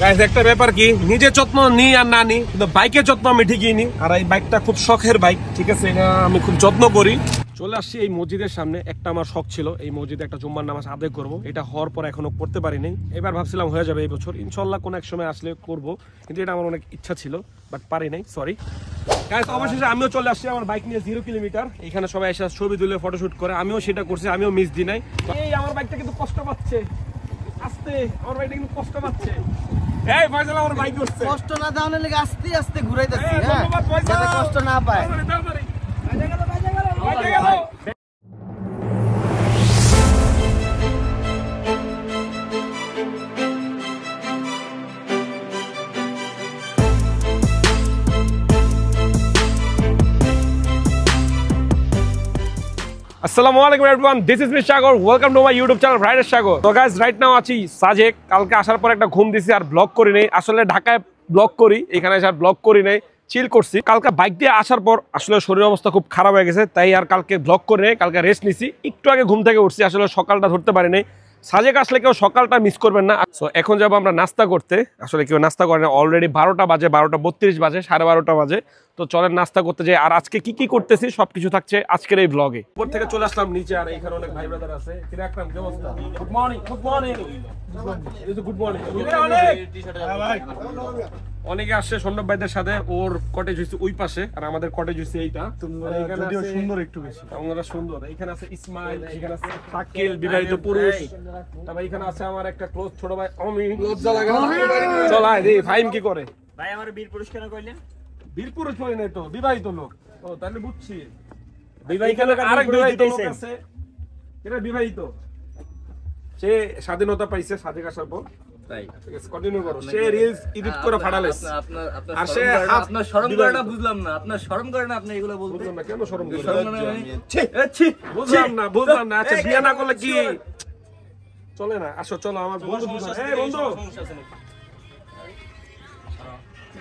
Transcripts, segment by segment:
Guys একটা ব্যাপার কি নিজে যত্ন নিই আর না নিই কিন্তু বাইকের যত্ন আমি ঠিকই নিই আর এই বাইকটা খুব শখের বাইক ঠিক আছে এটা আমি খুব যত্ন করি। চলে আসছি এই মসজিদের সামনে, একটা আমার শখ ছিল এই মসজিদে একটা জুম্মার নামাজ আদায় করবো, এটা হওয়ার পর এখনো করতে পারিনি। এবার ভাবছিলাম হয়ে যাবে এই বছর ইনশাল্লাহ কোনো এক সময় আসলে করবো, কিন্তু এটা আমার অনেক ইচ্ছা ছিল বাট পারি নাই, সরি। গাইস অবশেষে আমিও চলে আসছি আমার বাইক নিয়ে 0 কিলোমিটার, এখানে সবাই এসে ছবি তুলে ফটোশুট করে, আমিও সেটা করছি, আমিও মিস দিই নাই। এই আমার বাইকটা কিন্তু কষ্ট পাচ্ছে, আস্তে আমার বাইকটা কিন্তু কষ্ট পাচ্ছে। এই ফয়সাল আমার বাইক করছে, কষ্ট না দাওনের লাগি আস্তে আস্তে ঘুরাইতাছি, হ্যাঁ যাতে কষ্ট না পায়। আসসালামু আলাইকুম everyone, this is me Sagar, welcome to my YouTube channel rider Sagar. তো গাইস রাইট নাও আছি সাজেক, কালকে আসার পর একটা ঘুম দিছি আর ব্লগ করি নাই। আসলে ঢাকায় ব্লগ করি, এখানে এসে আর ব্লগ করি নাই, চিল করছি। কালকে বাইক দিয়ে আসার পর আসলে শরীর অবস্থা খুব খারাপ হয়ে গেছে, তাই আর কালকে ব্লগ করে নেই, কালকে রেস্ট নিছি। একটু আগে ঘুম থেকে উঠছি, আসলে সকালটা ধরতে পারি নাই। সাজেক আসলে কেউ সকালটা মিস করবেন না। সো এখন যাবো আমরা নাস্তা করতে, আসলে কেউ নাস্তা করে না, অলরেডি 12টা বাজে, 12:32 বাজে, 12:30 বাজে। তো চলেন নাস্তা করতে যাই, আর আজকে কি কি করতেছি সবকিছু থাকছে আজকের এই ব্লগে। উপর থেকে চলে আসলাম নিচে, আর এখানে অনেক ভাই ব্রাদার আছে। কিরে আকরাম কি অবস্থা? Good morning, good morning, good morning. অনেকে আসছে সন্ডব ভাইদের সাথে, ওর কটেজ হইছে ওই পাশে আর আমাদের কটেজ হইছে এইটা। যদিও সুন্দর একটু বেশি, আমরা সুন্দর। এখানে আছে ইসমাইল, এখানে আছে শাকিল বিবাহিত পুরুষ, তারপর এখানে আছে আমার একটা ক্লোজ ছোট ভাই অমি। লজ্জা লাগে না? চলাই দে ফাইম কি করে ভাই আমার বীর পুরুষ কেন কইলেন? বীর পুরুষ হয় না তো, বিবাহিত লোক। ও তাহলে বুঝছি বিবাহিত লোক আরেক বিবাহিত লোক দিতেছেন আছে, এটা বিবাহিত। সে স্বাধীনতা পাইছে সাজেক আসার পর, তাই ঠিক আছে কন্টিনিউ করো। সে রিলস এডিট করে ফাটালেস। আর সে আপনার শরম করে না, বুঝলাম না আপনার শরম করে না, আপনি এগুলো বলতে বুঝলাম না কেন শরম করে? ছি ছি বুঝলাম না। আচ্ছা বিয়ে না করলে কি চলে না? আসো চলো আমার বন্ধু। এই বন্ধু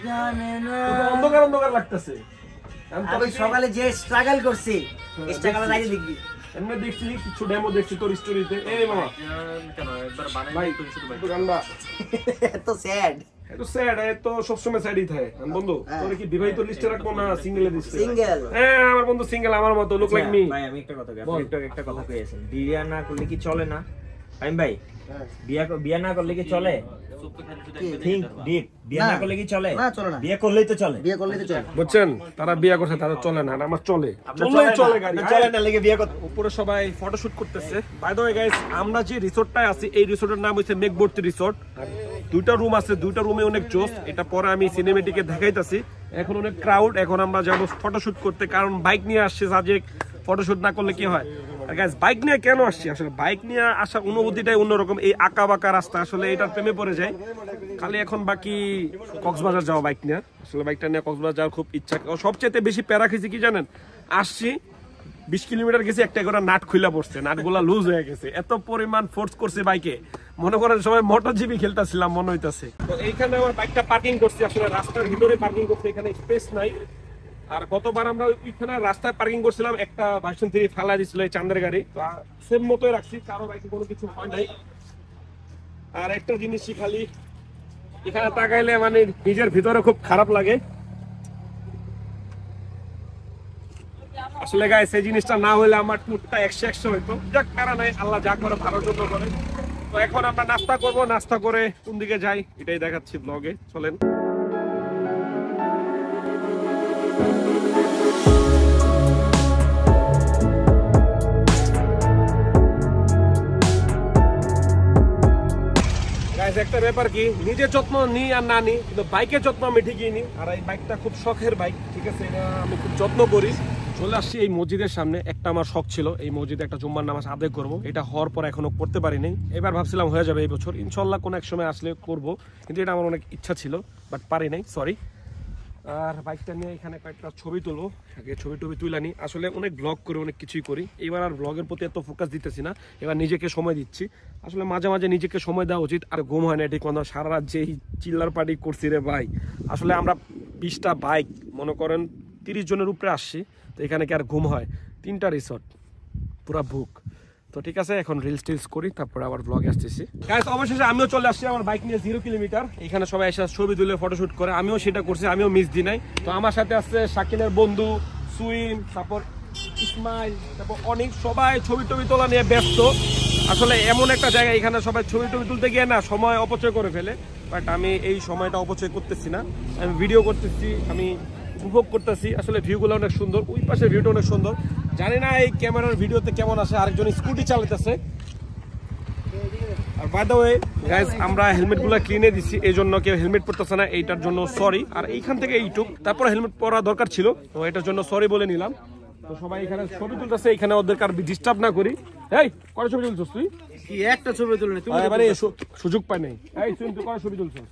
জানে না অন্ধকার অন্ধকার লাগতেছে। আমি সকালে যে স্ট্রাগল করছি, স্ট্রাগলের আগে দেখবি। এমনি দেখছি কিছু ডেমো দেখছি তোর স্টোরিতে। এই মামা কেন একবার বানাই ভাই তো গান্ডা এত স্যাড, এত স্যাড, এত সবসময় স্যাডই থাকে। বন্ধু তোর কি বিবাহিত লিস্টে রাখবো না সিঙ্গেলে দিচ্ছে? সিঙ্গেল। হ্যাঁ আমার বন্ধু সিঙ্গেল, আমার মতো লুক লাইক মি। ভাই আমি একটা কথা কই, আপনি একটা কথা কইছেন বিয়ে না করলে কি চলে না? আমি ভাই বিয়ে না করলে কি চলে? Think deep. বিয়ে না করলে কি চলে? না চলে না, বিয়ে করলেই তো চলে। বিয়ে করলেই তো চলে। বুঝছেন, তারা বিয়ে করছে তাদের চলে না, আর আমার চলে। চলে গাড়ি চলে না লেগে বিয়ে করতে। উপরে সবাই ফটোশুট করতেছে। বাই দ্য ওয়ে গাইস, আমরা যে রিসোর্টটায় আছি এই রিসোর্টের নাম হচ্ছে মেঘবর্তী রিসোর্ট। আর 2টা রুম আছে, 2টা রুমে অনেক জোস। এটা পরে আমি সিনেমেটিকে দেখাইতাছি। এখন অনেক ক্রাউড, এখন আমরা যাবো ফটোশুট করতে, কারণ বাইক নিয়ে আসছে সাজেক, ফটোশুট না করলে কি হয়। আর গাইস বাইক নিয়ে কেন আসছি, আসলে বাইক নিয়ে আসার অনুভূতিটাই অন্যরকম। এই আঁকা বাঁকা রাস্তা, আসলে এটার প্রেমে পড়ে যায়। খালি এখন বাকি কক্সবাজার যাওয়া বাইক নিয়ে, আসলে বাইকটা নিয়ে কক্সবাজার যাওয়ার খুব ইচ্ছা। সবচেয়ে বেশি প্যারা খেয়েছি কি জানেন? আসছি 20 কিলোমিটার গেছি, একটা করে নাট খুলে পড়ছে, নাটগুলা লুজ হয়ে গেছে। এত পরিমাণ ফোর্স করছে বাইকে, মনে করেন সবাই মোটর জিবি খেলতেছিলাম মনে হইতাছে। তো এইখানে আমার বাইকটা পার্কিং করছি, আসলে রাস্তার ভিতরে পার্কিং করছি, এখানে স্পেস নাই। আর গতবার আমরা ওইখানে রাস্তায় পার্কিং করছিলাম, একটা ভার্সন 3 ফালা দিছিল এই চান্দের গাড়ি, তো সেম মতোই রাখছি, কারো বাইকে কোনো কিছু হয় নাই। আর একটা জিনিসই খালি এখানে তাকাইলে মানে নিজের ভিতরে খুব খারাপ লাগে। আসলে গাইস এই জিনিসটা না হলে আমার টুরটা 100 হইতো। যাক প্যারা নাই, আল্লাহ যা করে ভালোর জন্য করে। তো এখন আমরা নাস্তা করব, নাস্তা করে কোন দিকে যাই এটাই দেখাচ্ছি ব্লগে, চলেন। একটা ব্যাপার কি নিজের যত্ন নিই আর না নিই কিন্তু বাইকের যত্ন আমি ঠিকই নিই, আর এই বাইকটা খুব শখের বাইক ঠিক আছে, এটা আমি খুব যত্ন করি। চলে আসছি এই মসজিদের সামনে, একটা আমার শখ ছিল এই মসজিদে একটা জুম্মার নামাজ আদায় করবো, এটা হওয়ার পর এখনো করতে পারিনি। এবার ভাবছিলাম হয়ে যাবে এই বছর ইনশাল্লাহ কোনো এক সময় আসলে করবো, কিন্তু এটা আমার অনেক ইচ্ছা ছিল বাট পারি নাই, সরি। আর বাইকটা নিয়ে এখানে কয়েকটা ছবি তুলবো, আগে ছবি টবি তুলানি। আসলে অনেক ব্লগ করি, অনেক কিছুই করি, এবার আর ব্লগের প্রতি এত ফোকাস দিতেছি না, এবার নিজেকে সময় দিচ্ছি। আসলে মাঝে মাঝে নিজেকে সময় দেওয়া উচিত। আর ঘুম হয় না ঠিক মতো, সারা রাত যেই চিল্লার পার্টি করছি রে ভাই। আসলে আমরা 20টা বাইক মনে করেন 30 জনের উপরে আসছি, তো এখানে কি আর ঘুম হয়? 3টা রিসোর্ট পুরা বুক। তো ঠিক আছে, এখন রিলস টিলস করি, তারপরে আবার ব্লগে আসতেছি। গাইস অবশেষে আমিও চলে আসছি আমার বাইক নিয়ে 0 কিলোমিটার। এখানে সবাই এসে ছবি তুলে ফটোশুট করে, আমিও সেটা করছি, আমিও মিস দিই নাই। তো আমার সাথে আছে শাকিলের বন্ধু সুইম, তারপর ইসমাইল, তারপর অনেক, সবাই ছবি টবি তোলা নিয়ে ব্যস্ত। আসলে এমন একটা জায়গা, এখানে সবাই ছবি টবি তুলতে গিয়ে না সময় অপচয় করে ফেলে, বাট আমি এই সময়টা অপচয় করতেছি না, আমি ভিডিও করতেছি, আমি উপভোগ করতেছি। আসলে ভিউগুলো অনেক সুন্দর, ওই পাশের ভিউটা অনেক সুন্দর। জানি না এই ক্যামেরার ভিডিওতে কেমন আসে, আরেকজন স্কুটি চালাতেছে। আর বাই দ্য ওয়ে গাইস, আমরা হেলমেটগুলো কিনে দিচ্ছি, এই জন্য কেউ হেলমেট পরতেছে না, এইটার জন্য সরি। আর এইখান থেকে এইটুক, তারপর হেলমেট পরা দরকার ছিল, তো এটার জন্য সরি বলে নিলাম। তো সবাই এখানে ছবি তুলতেছে, এখানে ওদের কার ডিস্টার্ব না করি। এই কয় ছবি তুলছিস তুই? কি একটা ছবি তুলনি তুমি? এবারে সুযোগ পাই নাই। এই তুই কয় ছবি তুলছিস?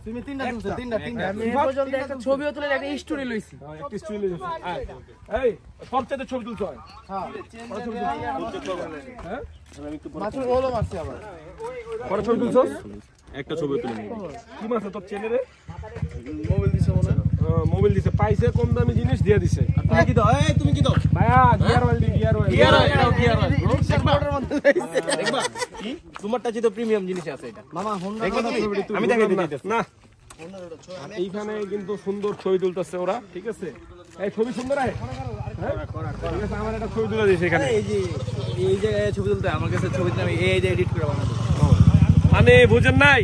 তুমি তিনটা তুলছো, তিনটা আমি এই পর্যন্ত একটা ছবিও তুলে একটা স্টোরি লইছি। একটা স্টোরি লইছিস? এই সবচেয়ে ছবি তুলছ? হ্যাঁ, কয় ছবি তুলছিস? হ্যাঁ, মাছ ওলো মারছি আবার। কয় ছবি তুলছিস? একটা ছবি তুলে নিবি। কি মাছ তোর চ্যানেলে? মোবাইল দিছে মনে হয়। মোবাইল দিছে, পাইছে কম দামি জিনিস দিয়ে দিছে। তুমি কি দাও? এই তুমি কি দাও? ভাইয়া গিয়ার অয়েল দি, গিয়ার অয়েল। গিয়ার অয়েল দেখবার মধ্যে দেখবা কি তোমারটা তো প্রিমিয়াম জিনিস আছে এটা মামা হোন্ডা। আমি দেখাই দিই না, এইখানে কিন্তু সুন্দর ছবি তুলতেছে ওরা, ঠিক আছে? এই ছবি সুন্দর আছে, ঠিক আছে, আমার একটা ছবি তুলে দিয়েছে এখানে। এই যে ছবি তুলতে আমার কাছে ছবি আমি এই যে এডিট করে বানাবো, মানে বুঝেন নাই,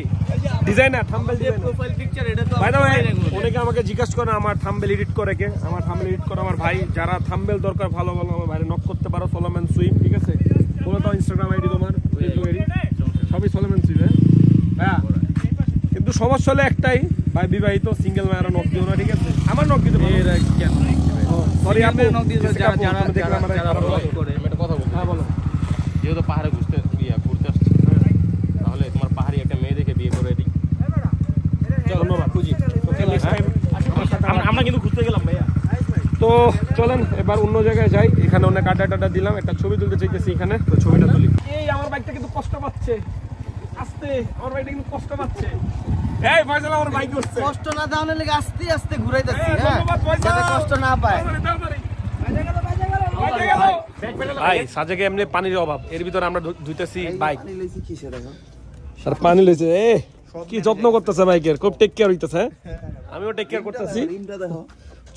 designer thumbnail designer profile picture. এটা তো বাই দ্য ওয়ে অনেকে আমাকে জিজ্ঞাসা করে আমার থাম্বনেল এডিট করে কে। আমার থাম্বনেল এডিট করে আমার ভাই। যারা থাম্বনেল দরকার ভালো ভালো আমার ভাইরে নক করতে পারো, সলোমন সুইম, ঠিক আছে? বলো তো ইনস্টাগ্রাম আইডি তোমার, ফেসবুক আইডি সবই সলোমন সুইম। হ্যাঁ, কিন্তু সমস্যা হলো একটাই, ভাই বিবাহিত সিঙ্গেল মায়ের নক দিও না, ঠিক আছে? আমার নক দিতে পারো। সরি আপু, নক দিও যারা দেখলাম আমার করে আমি একটা কথা বলবো। হ্যাঁ বলো। যেহেতু পাহাড়ে ঘুরতে আসছি, তাহলে তোমার পাহাড়ি একটা মেয়ে দেখে বিয়ে করে দিই। ধন্যবাদ। খুঁজি আমরা কিন্তু ঘুরতে গেলাম ভাইয়া। তো চলেন এবার অন্য জায়গায় যাই। এখানে অনেক আড্ডা টাড্ডা দিলাম, একটা ছবি তুলতে চাইতেছি এখানে, তো ছবিটা তুলি। এই আমার বাইকটা কিন্তু কষ্ট পাচ্ছে, আস্তে, আমার বাইকটা কিন্তু কষ্ট পাচ্ছে। এই ফয়সাল আমার বাইক উঠছে, কষ্ট না দাওনে লাগে আস্তে আস্তে ঘুরাইতাছি। এই, হ্যাঁ, ধন্যবাদ ফয়সাল। যাতে কষ্ট না পায়। ভাই সাজেকে এমনি পানির অভাব, এর ভিতরে আমরা ধুইতেছি বাইক। আর পানি লইছে, এ কি যত্ন করতেছে বাইকের, খুব টেক কেয়ার হইতেছে। আমিও টেক কেয়ার করতেছি,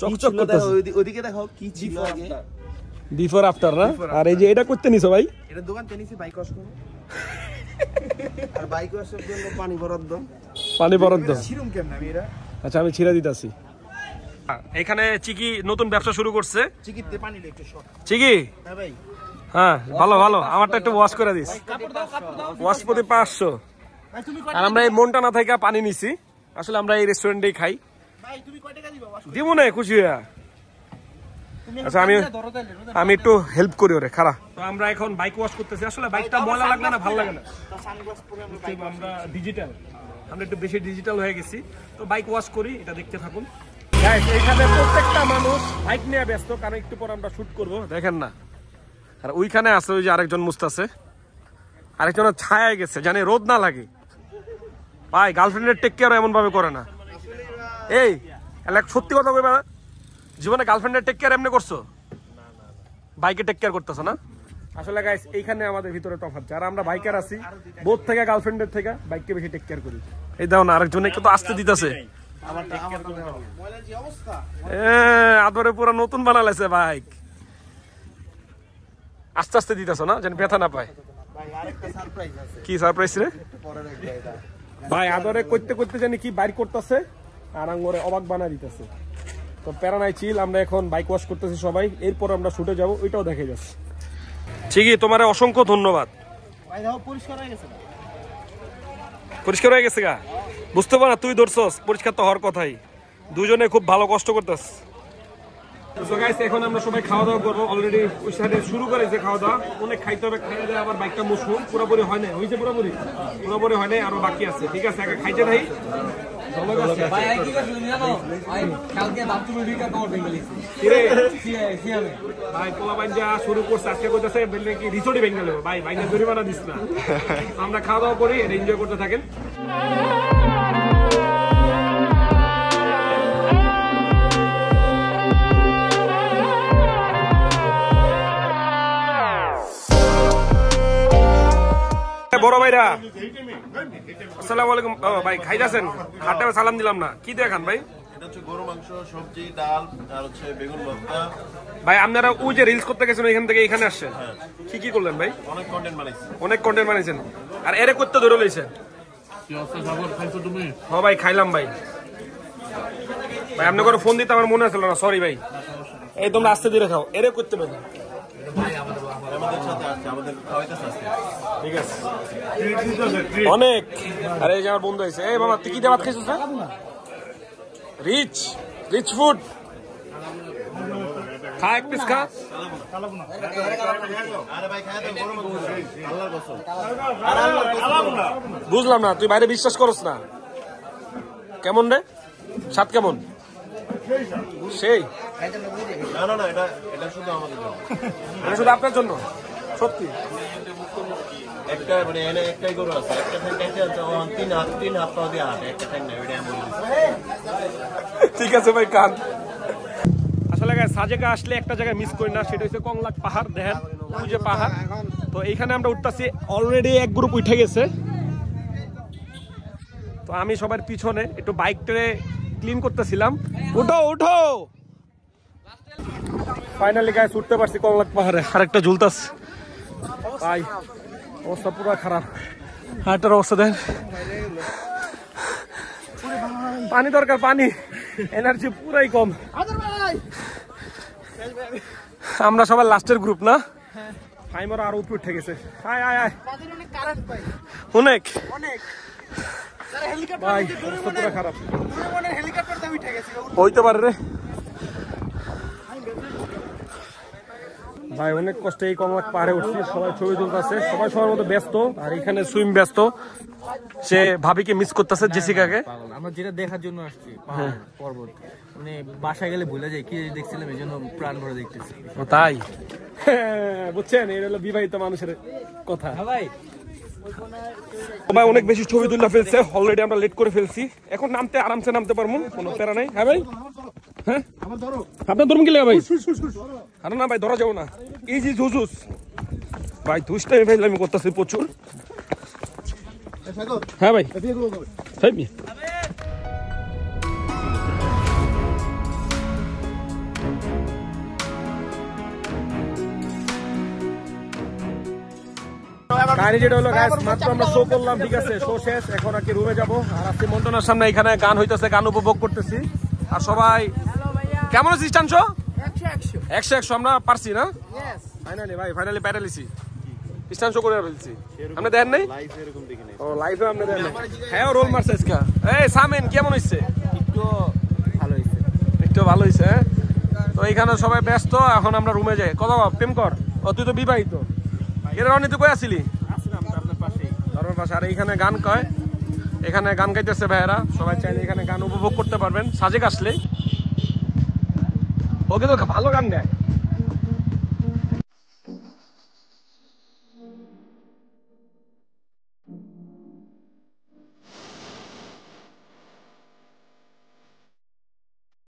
চকচক করতেছি। ওদিকে দেখো কি ছিল আগে, বিফোর আফটার না? আর এই যে এটা করতে নিছো ভাই? এটা দোকান তে নিছি বাইক ওয়াশ করব। আর বাইক ওয়াশের জন্য পানি বরাদ্দ। পানি বরাদ্দ শিরুম কেমন আমি এরা? আচ্ছা আমি ছিড়ে দিতেছি। এখানে চিকি নতুন ব্যবসা শুরু করছে। চিকিতে পানি লে একটু শর্ট। চিকি, হ্যাঁ ভাই, হ্যাঁ ভালো ভালো, আমারটা একটু ওয়াশ করে দিস। কাপড় দাও, কাপড় দাও। ওয়াশ প্রতি 500। ভাই তুমি আর আমরা এই মনটা না থেকে পানি নিছি, আসলে আমরা এই রেস্টুরেন্টেই খাই। ভাই তুমি কয় টাকা দিবা ওয়াশ? দিব না, খুশি হইয়া। আচ্ছা আমি একটু হেল্প করি ওরে, খারাপ। তো আমরা এখন বাইক ওয়াশ করতেছি। আসলে বাইকটা ময়লা লাগবে না, ভালো লাগে না। সানগ্লাস পরে আমরা আমরা ডিজিটাল, আমরা একটু বেশি ডিজিটাল হয়ে গেছি, তো বাইক ওয়াশ করি, এটা দেখতে থাকুন। গাইস এখানে প্রত্যেকটা মানুষ বাইক নিয়ে ব্যস্ত, কারণ একটু পর আমরা শুট করব, দেখেন না। আর ওইখানে আছে ওই যে আরেকজন মুস্তাছে, আরেকজনের ছায়া গেছে, জানি রোদ না লাগে। ভাই গার্লফ্রেন্ডের টেক কেয়ার এমন ভাবে করে না। এই সত্যি কথা কইবা, জীবনে গার্লফ্রেন্ডের টেক কেয়ার এমনি করছো? বাইকে টেক কেয়ার করতেছো না? আসলে গাইস এইখানে আমাদের ভিতরে তফাৎ, যারা আমরা বাইকার আছি বোধ থেকে গার্লফ্রেন্ডের থেকে বাইককে বেশি টেক কেয়ার করি। এই দাও না, আরেকজনে কত আসতে দিতেছে, ময়লার যে অবস্থা। আদরে পুরো নতুন বানালাইছে বাইক, আস্তে আস্তে দিতেছো না, যেন ব্যথা না পায়। ভাই আরেকটা সারপ্রাইজ আছে, কি সারপ্রাইজ রে পরে দেখবে এটা। ভাই? আদরে করতে করতে জানি কি বাইর করতেছে, আর আঙ্গরে অবাক বানা দিতেছে। তো প্যারানাই চিল, আমরা এখন বাইক ওয়াশ করতেছি সবাই, এরপর আমরা শুটে যাব, ওইটাও দেখে যাচ্ছে। ঠিকই, তোমার অসংখ্য ধন্যবাদ। ভাই দেখো পরিষ্কার হয়ে গেছে না? পরিষ্কার হয়ে গেছে গা? বুঝতে পারা তুই ধরছস, পরিষ্কার তো হওয়ার কথাই। দুজনে খুব ভালো কষ্ট করতেছ। এখন আমরা সবাই খাওয়া দাওয়া করবো, অলরেডি ওই সাইডে শুরু করেছে খাওয়া দাওয়া, অনেক খাইতে হবে, খাইতে দেয় আবার বাইকটা মুছবো। পুরোপুরি হয় না, হয়েছে পুরোপুরি পুরোপুরি হয় নাই, আরো বাকি আছে। ঠিক আছে, একা খাইতে নাই। ভাই পোলা বাইন যা শুরু করছে আজকে করতেছে, রিসোর্টই ভেঙে নেবো ভাই, বাইনের জরিমানা দিস না। আমরা খাওয়া দাওয়া করি, এটা এনজয় করতে থাকেন। আসসালামু আলাইকুম। ও ভাই খাইতাছেন? হাটে সালাম দিলাম না, কি দিয়ে খান ভাই? এটা হচ্ছে গরু মাংস, সবজি, ডাল আর হচ্ছে বেগুন ভর্তা। ভাই আপনারা ওই যে রিলস করতে গেছেন এখান থেকে এখানে আসছেন, কি কি করলেন ভাই? অনেক কন্টেন্ট বানাইছি। অনেক কন্টেন্ট বানাইছেন, আর এরে করতে ধরে লইছেন। হ্যাঁ ভাই খাইলাম ভাই। ভাই আপনি করে ফোন দিতে আমার মনে আসলো না, সরি ভাই। এই তোমরা আস্তে ধীরে খাও, এরে করতে পারবে। আমাদের সাথে আসছে, আমাদের খাওয়াইতেছে আজকে। ঠিক আছে অনেক। আরে এই যে আমার বন্ধু আছে। এই বাবা তুই কি দিয়ে ভাত খাইছিস? রিচ রিচ ফুড, খা এক পিস খা। আরে ভাই খায় তো গরু মাংস, আল্লাহর কসম। বুঝলাম না, তুই বাইরে বিশ্বাস করস না? কেমন রে স্বাদ কেমন? সেই না না না, এটা এটা শুধু আমাদের জন্য। মানে শুধু আপনার জন্য? সত্যি একটা মানে এনে একটাই গরু আছে, একটা ঠ্যাং খাইতে আছে, ও তিন হাত পা দিয়ে হাঁটে, একটা ঠ্যাং নেই, ওইটা এমন। ঠিক আছে ভাই কান। আসলে সাজেকা আসলে একটা জায়গায় মিস করি না, সেটা হচ্ছে কংলাক পাহাড়। দেখেন ওই যে পাহাড়, তো এইখানে আমরা উঠতেছি। অলরেডি এক গ্রুপ উঠে গেছে, তো আমি সবার পিছনে একটু বাইকটারে ক্লিন করতেছিলাম। উঠো উঠো, ফাইনালি গাইস উঠতে পারছি কংলাক পাহাড়ে। আরেকটা ঝুলতাস ভাই, অবস্থা পুরো খারাপ। হাঁটার অবস্থা দেন, পানি দরকার, পানি, এনার্জি পুরাই কম। আমরা সবাই লাস্টের গ্রুপ না? ফাইমার আরো উপরে উঠে গেছে। আয় আয় আয়, অনেক ভাই, অবস্থা পুরো খারাপ। হইতে পারে রে ভাই, অনেক কষ্টে এই কংলাক পাহাড়ে উঠছি। সবাই ছবি তুলতেছে, সবাই সবার মতো ব্যস্ত। আর এখানে সুইম ব্যস্ত, সে ভাবিকে মিস করতেছে, জেসিকাকে। আমরা যেটা দেখার জন্য আসছি পর্বত, মানে বাসায় গেলে ভুলে যাই কি দেখছিলাম, এই জন্য প্রাণ ভরে দেখতেছি। ও তাই বুঝছেন, এটা হলো বিবাহিত মানুষের কথা। ভাই ভাই অনেক বেশি ছবি তুলে ফেলছে, অলরেডি আমরা লেট করে ফেলছি। এখন নামতে আরামসে নামতে পারবো, কোনো প্যারা নাই। হ্যাঁ ভাই, হ্যাঁ আপনার ধরুন গেলে ভাই। আরে না ভাই, ধরা যাবো না। ইজি ঝুঝুস ভাই, দুষ্টামি ফেললে আমি করতেছি প্রচুর। হ্যাঁ ভাই, কাহিনী যেটা হলো গাইস, মাত্র আমরা শো করলাম, ঠিক আছে, শো শেষ। এখন আর কি রুমে যাবো। আর আজকে মন্টনার সামনে এখানে গান হইতেছে, গান উপভোগ করতেছি। আর সবাই কেমন আছিস টানছো? 100 আমরা পারছি না ফাইনালি ভাই, ফাইনালি প্যারালিসি স্টান শো করে ফেলছি। আপনি দেখেন নাই? ও লাইভে আপনি দেখেন নাই? হ্যাঁ রোল মারছে আজকে। এই সামেন কেমন হইছে? একটু ভালো হয়েছে, একটু ভালো হইছে। তো এইখানে সবাই ব্যস্ত, এখন আমরা রুমে যাই। কথা প্রেম কর। ও তুই তো বিবাহিত। এর রনি তুই কই আসিলি? আপনার পাশে। আর এইখানে গান কয়, এখানে গান গাইতেছে ভাইয়েরা। সবাই চাইলে এখানে গান উপভোগ করতে পারবেন সাজেক আসলে। ওকে তো ভালো গান গায়।